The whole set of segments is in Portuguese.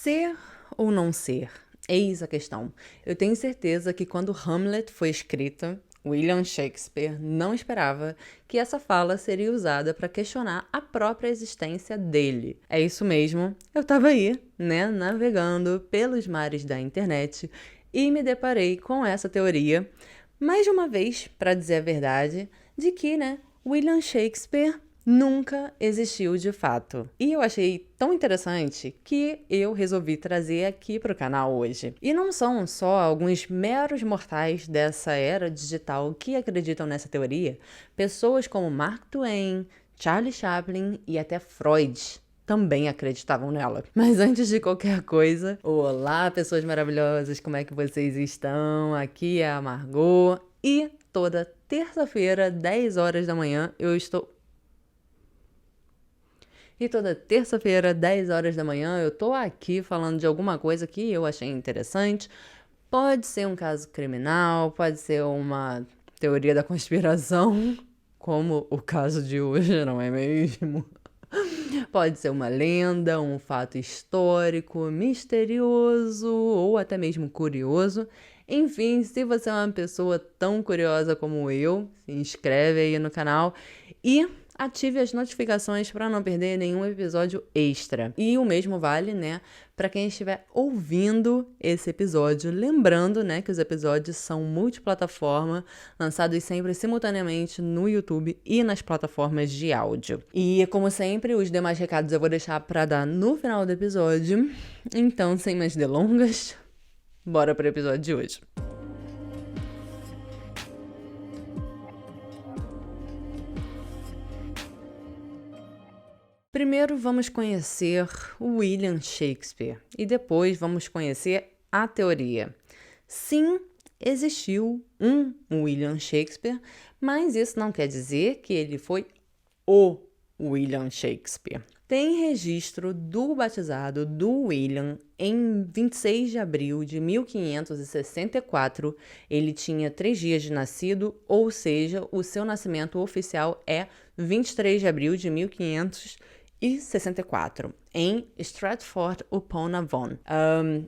Ser ou não ser? Eis a questão. Eu tenho certeza que quando Hamlet foi escrita, William Shakespeare não esperava que essa fala seria usada para questionar a própria existência dele. É isso mesmo, eu estava aí, né, navegando pelos mares da internet e me deparei com essa teoria, mais de uma vez, para dizer a verdade, de que, William Shakespeare nunca existiu de fato. E eu achei tão interessante que eu resolvi trazer aqui para o canal hoje. E não são só alguns meros mortais dessa era digital que acreditam nessa teoria, pessoas como Mark Twain, Charlie Chaplin e até Freud também acreditavam nela. Mas antes de qualquer coisa, olá pessoas maravilhosas, como é que vocês estão? Aqui é a Margot e toda terça-feira, 10 horas da manhã, eu tô aqui falando de alguma coisa que eu achei interessante. Pode ser um caso criminal, pode ser uma teoria da conspiração, como o caso de hoje, não é mesmo? Pode ser uma lenda, um fato histórico, misterioso ou até mesmo curioso. Enfim, se você é uma pessoa tão curiosa como eu, se inscreve aí no canal e ative as notificações para não perder nenhum episódio extra. E o mesmo vale, para quem estiver ouvindo esse episódio. Lembrando, que os episódios são multiplataforma, lançados sempre simultaneamente no YouTube e nas plataformas de áudio. E, como sempre, os demais recados eu vou deixar para dar no final do episódio. Então, sem mais delongas, bora para o episódio de hoje. Primeiro vamos conhecer William Shakespeare e depois vamos conhecer a teoria. Sim, existiu um William Shakespeare, mas isso não quer dizer que ele foi o William Shakespeare. Tem registro do batizado do William em 26 de abril de 1564. Ele tinha 3 dias de nascido, ou seja, o seu nascimento oficial é 23 de abril de 1564, em Stratford-upon-Avon,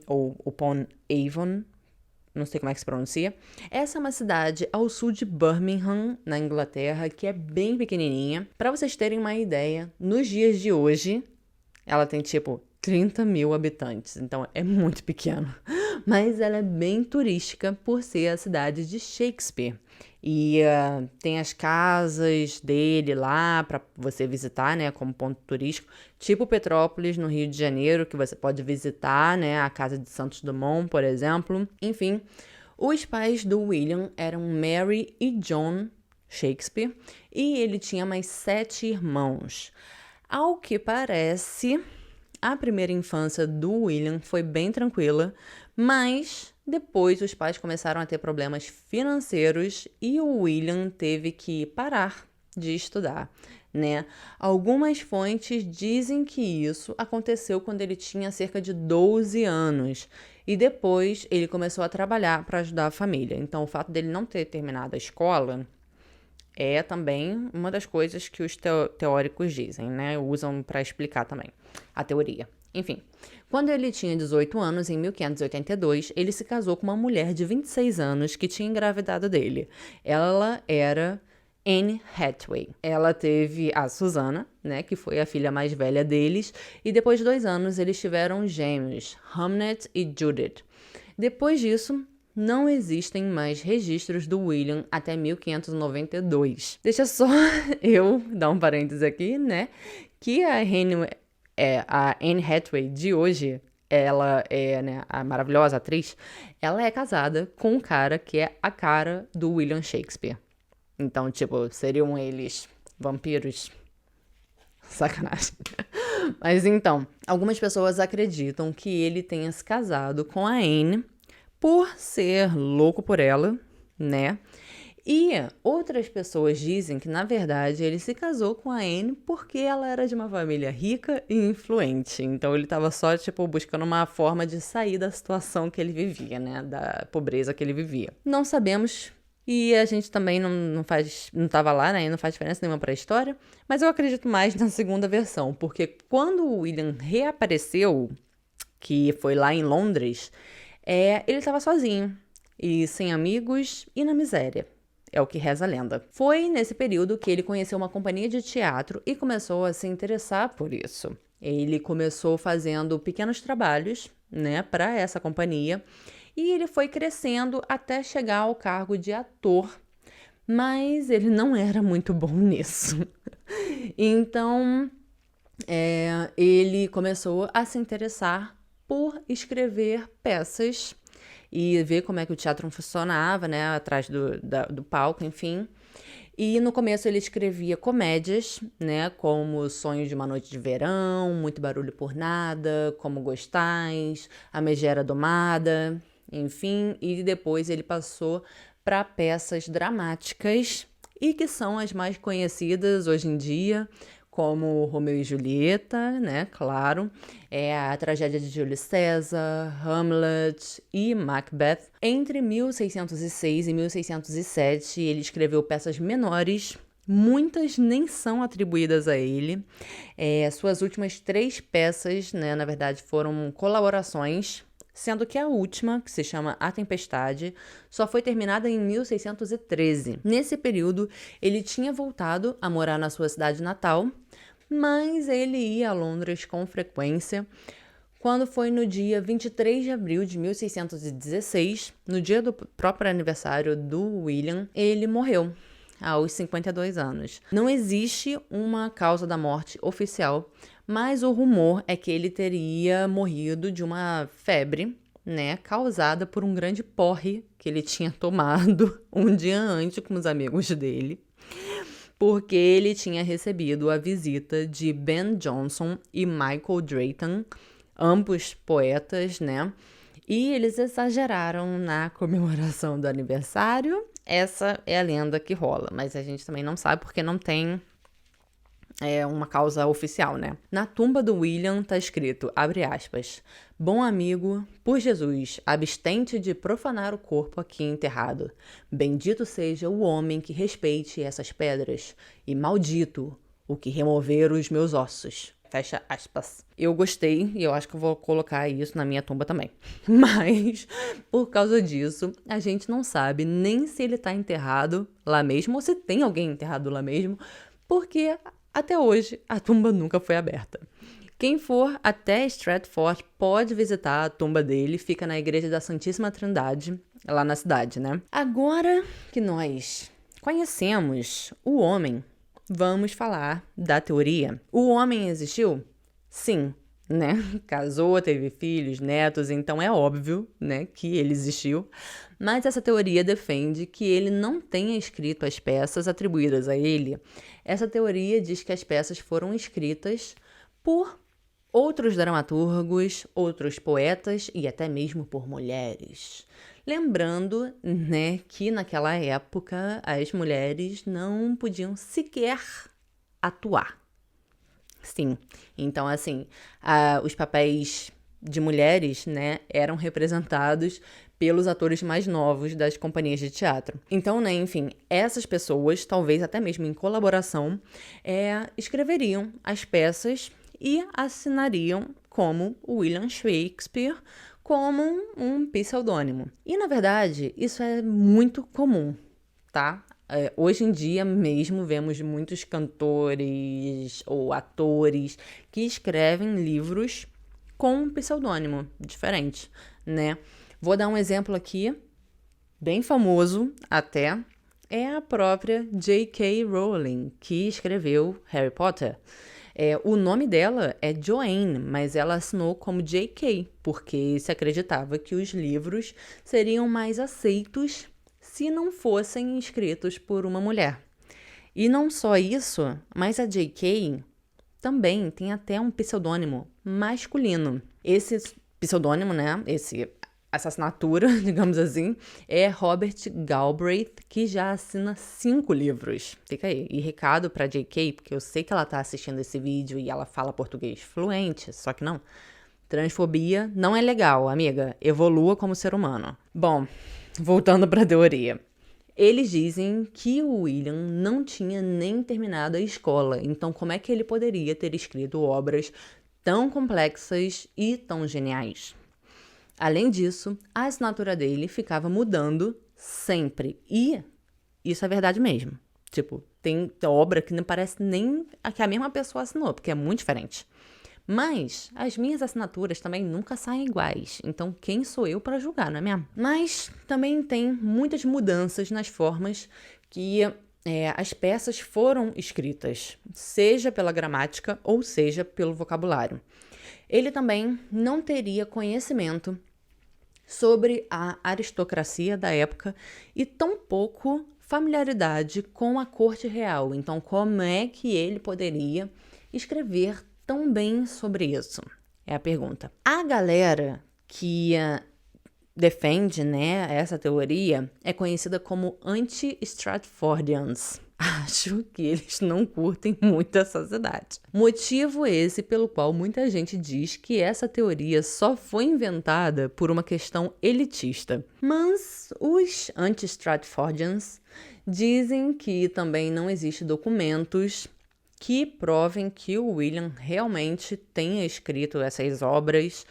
ou upon-Avon, não sei como é que se pronuncia. Essa é uma cidade ao sul de Birmingham, na Inglaterra, que é bem pequenininha. Para vocês terem uma ideia, nos dias de hoje, ela tem tipo 30 mil habitantes, então é muito pequeno. Mas ela é bem turística por ser a cidade de Shakespeare. E tem as casas dele lá para você visitar, como ponto turístico, tipo Petrópolis, no Rio de Janeiro, que você pode visitar, a casa de Santos Dumont, por exemplo. Enfim, os pais do William eram Mary e John Shakespeare, e ele tinha mais 7 irmãos. Ao que parece, a primeira infância do William foi bem tranquila, mas depois os pais começaram a ter problemas financeiros e o William teve que parar de estudar, Algumas fontes dizem que isso aconteceu quando ele tinha cerca de 12 anos e depois ele começou a trabalhar para ajudar a família. Então, o fato dele não ter terminado a escola é também uma das coisas que os teóricos dizem, Usam para explicar também a teoria. Enfim, quando ele tinha 18 anos, em 1582, ele se casou com uma mulher de 26 anos que tinha engravidado dele. Ela era Anne Hathaway. Ela teve a Susana, que foi a filha mais velha deles, e depois de 2 anos eles tiveram gêmeos, Hamnet e Judith. Depois disso, não existem mais registros do William até 1592. Deixa só eu dar um parênteses aqui, que a Anne Hathaway de hoje, ela é, a maravilhosa atriz, ela é casada com um cara que é a cara do William Shakespeare. Então, seriam eles vampiros? Sacanagem. Mas então, algumas pessoas acreditam que ele tenha se casado com a Anne por ser louco por ela, E outras pessoas dizem que, na verdade, ele se casou com a Anne porque ela era de uma família rica e influente. Então, ele estava só, buscando uma forma de sair da situação que ele vivia, Da pobreza que ele vivia. Não sabemos. E a gente também não estava lá, E não faz diferença nenhuma para a história. Mas eu acredito mais na segunda versão, porque quando o William reapareceu que foi lá em Londres, ele estava sozinho e sem amigos e na miséria. É o que reza a lenda. Foi nesse período que ele conheceu uma companhia de teatro e começou a se interessar por isso. Ele começou fazendo pequenos trabalhos, né, para essa companhia, e ele foi crescendo até chegar ao cargo de ator, mas ele não era muito bom nisso. Então, ele começou a se interessar por escrever peças e ver como é que o teatro funcionava, né, atrás do palco, enfim. E no começo ele escrevia comédias, né, como Sonho de uma Noite de Verão, Muito Barulho por Nada, Como Gostais, A Megera Domada, enfim. E depois ele passou para peças dramáticas e que são as mais conhecidas hoje em dia, como Romeu e Julieta, né, claro, a tragédia de Júlio César, Hamlet e Macbeth. Entre 1606 e 1607, ele escreveu peças menores, muitas nem são atribuídas a ele. Suas últimas 3 peças, né, na verdade, foram colaborações, sendo que a última, que se chama A Tempestade, só foi terminada em 1613. Nesse período, ele tinha voltado a morar na sua cidade natal, mas ele ia a Londres com frequência. Quando foi no dia 23 de abril de 1616, no dia do próprio aniversário do William, ele morreu aos 52 anos. Não existe uma causa da morte oficial, mas o rumor é que ele teria morrido de uma febre, né, causada por um grande porre que ele tinha tomado um dia antes com os amigos dele, porque ele tinha recebido a visita de Ben Jonson e Michael Drayton, ambos poetas, né? E eles exageraram na comemoração do aniversário. Essa é a lenda que rola, mas a gente também não sabe porque não tem uma causa oficial, né? Na tumba do William tá escrito, abre aspas, bom amigo, por Jesus, abstente de profanar o corpo aqui enterrado. Bendito seja o homem que respeite essas pedras, e maldito o que remover os meus ossos. Fecha aspas. Eu gostei e eu acho que eu vou colocar isso na minha tumba também. Mas, por causa disso, a gente não sabe nem se ele tá enterrado lá mesmo ou se tem alguém enterrado lá mesmo, porque até hoje a tumba nunca foi aberta. Quem for até Stratford pode visitar a tumba dele, fica na Igreja da Santíssima Trindade, lá na cidade, né? Agora que nós conhecemos o homem, vamos falar da teoria. O homem existiu? Sim, né? Casou, teve filhos, netos, então é óbvio, né, que ele existiu. Mas essa teoria defende que ele não tenha escrito as peças atribuídas a ele. Essa teoria diz que as peças foram escritas por outros dramaturgos, outros poetas e até mesmo por mulheres. Lembrando, né, que naquela época as mulheres não podiam sequer atuar. Sim, então assim, os papéis de mulheres, né, eram representados pelos atores mais novos das companhias de teatro. Então, né, enfim, essas pessoas, talvez até mesmo em colaboração, escreveriam as peças e assinariam como William Shakespeare, como um pseudônimo. E, na verdade, isso é muito comum, tá? Hoje em dia mesmo vemos muitos cantores ou atores que escrevem livros com um pseudônimo diferente, né? Vou dar um exemplo aqui, bem famoso até, é a própria J.K. Rowling, que escreveu Harry Potter. O nome dela é Joanne, mas ela assinou como J.K., porque se acreditava que os livros seriam mais aceitos se não fossem escritos por uma mulher. E não só isso, mas a J.K. também tem até um pseudônimo masculino. Esse pseudônimo, né, essa assinatura, digamos assim, é Robert Galbraith, que já assina 5 livros. Fica aí. E recado pra J.K., porque eu sei que ela tá assistindo esse vídeo e ela fala português fluente, só que não. Transfobia não é legal, amiga. Evolua como ser humano. Bom, voltando pra teoria. Eles dizem que o William não tinha nem terminado a escola, então como é que ele poderia ter escrito obras tão complexas e tão geniais. Além disso, a assinatura dele ficava mudando sempre. E isso é verdade mesmo. Tipo, tem obra que não parece nem que a mesma pessoa assinou, porque é muito diferente. Mas as minhas assinaturas também nunca saem iguais. Então, quem sou eu para julgar, não é mesmo? Mas também tem muitas mudanças nas formas que as peças foram escritas, seja pela gramática ou seja pelo vocabulário. Ele também não teria conhecimento sobre a aristocracia da época e tampouco familiaridade com a corte real. Então, como é que ele poderia escrever tão bem sobre isso? É a pergunta. A galera que defende, né, essa teoria é conhecida como anti-Stratfordians. Acho que eles não curtem muito essa cidade. Motivo esse pelo qual muita gente diz que essa teoria só foi inventada por uma questão elitista. Mas os anti-Stratfordians dizem que também não existem documentos que provem que o William realmente tenha escrito essas obras.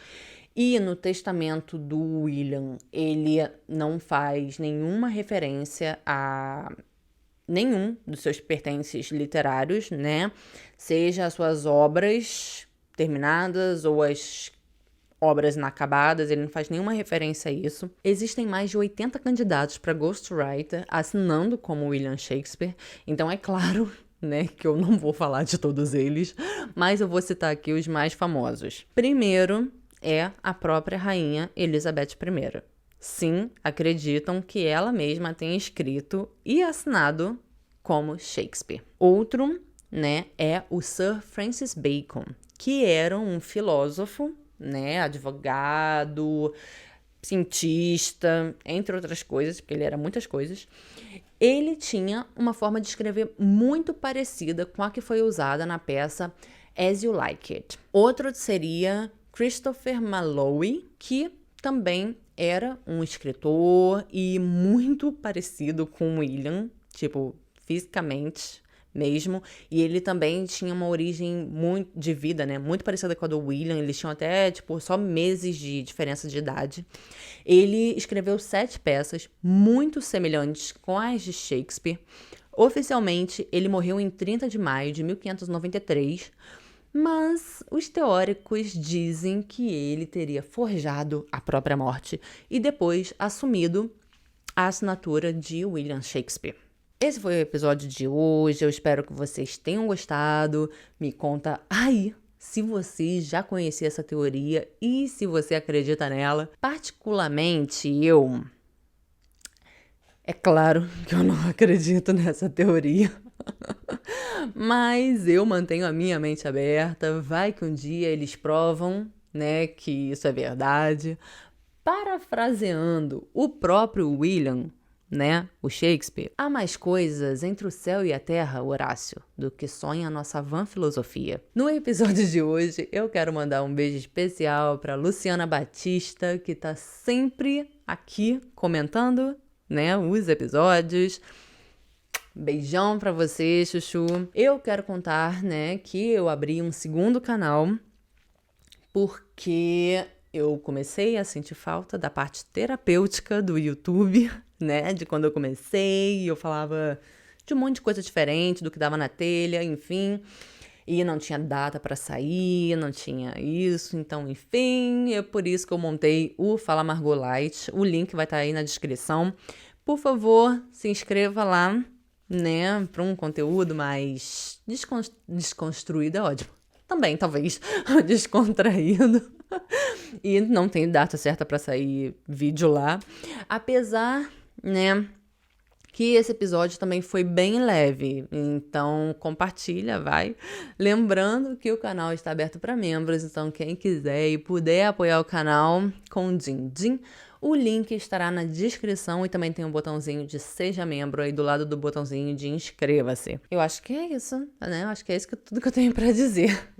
E no testamento do William, ele não faz nenhuma referência a nenhum dos seus pertences literários, né? Seja as suas obras terminadas ou as obras inacabadas, ele não faz nenhuma referência a isso. Existem mais de 80 candidatos para ghostwriter assinando como William Shakespeare, então é claro, né, que eu não vou falar de todos eles, mas eu vou citar aqui os mais famosos. Primeiro é a própria rainha Elizabeth I. Sim, acreditam que ela mesma tenha escrito e assinado como Shakespeare. Outro, né, é o Sir Francis Bacon, que era um filósofo, né, advogado, cientista, entre outras coisas, porque ele era muitas coisas. Ele tinha uma forma de escrever muito parecida com a que foi usada na peça As You Like It. Outro seria Christopher Marlowe, que também era um escritor e muito parecido com William, tipo, fisicamente mesmo. E ele também tinha uma origem muito de vida, né? Muito parecida com a do William. Eles tinham até, tipo, só meses de diferença de idade. Ele escreveu 7 peças muito semelhantes com as de Shakespeare. Oficialmente, ele morreu em 30 de maio de 1593, mas os teóricos dizem que ele teria forjado a própria morte e depois assumido a assinatura de William Shakespeare. Esse foi o episódio de hoje, eu espero que vocês tenham gostado. Me conta aí se você já conhecia essa teoria e se você acredita nela. Particularmente é claro que eu não acredito nessa teoria. Mas eu mantenho a minha mente aberta, vai que um dia eles provam, né, que isso é verdade. Parafraseando o próprio William, né, o Shakespeare, há mais coisas entre o céu e a terra, Horácio, do que sonha a nossa vã filosofia. No episódio de hoje, eu quero mandar um beijo especial para Luciana Batista, que tá sempre aqui comentando, né, os episódios. Beijão pra você, Chuchu. Eu quero contar, né, que eu abri um segundo canal porque eu comecei a sentir falta da parte terapêutica do YouTube, né, de quando eu comecei, eu falava de um monte de coisa diferente do que dava na telha, enfim, e não tinha data pra sair, não tinha isso, então, enfim, é por isso que eu montei o Fala Margot Light, o link vai estar aí na descrição. Por favor, se inscreva lá, né, para um conteúdo mais desconstruído, é ótimo. Também, talvez, descontraído. E não tem data certa para sair vídeo lá. Apesar, né, que esse episódio também foi bem leve. Então, compartilha, vai. Lembrando que o canal está aberto para membros, então quem quiser e puder apoiar o canal com din-din, o link estará na descrição e também tem um botãozinho de seja membro aí do lado do botãozinho de inscreva-se. Eu acho que é isso, né? Eu acho que é isso tudo que eu tenho pra dizer.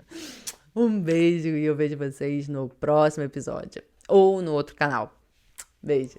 Um beijo e eu vejo vocês no próximo episódio ou no outro canal. Beijo.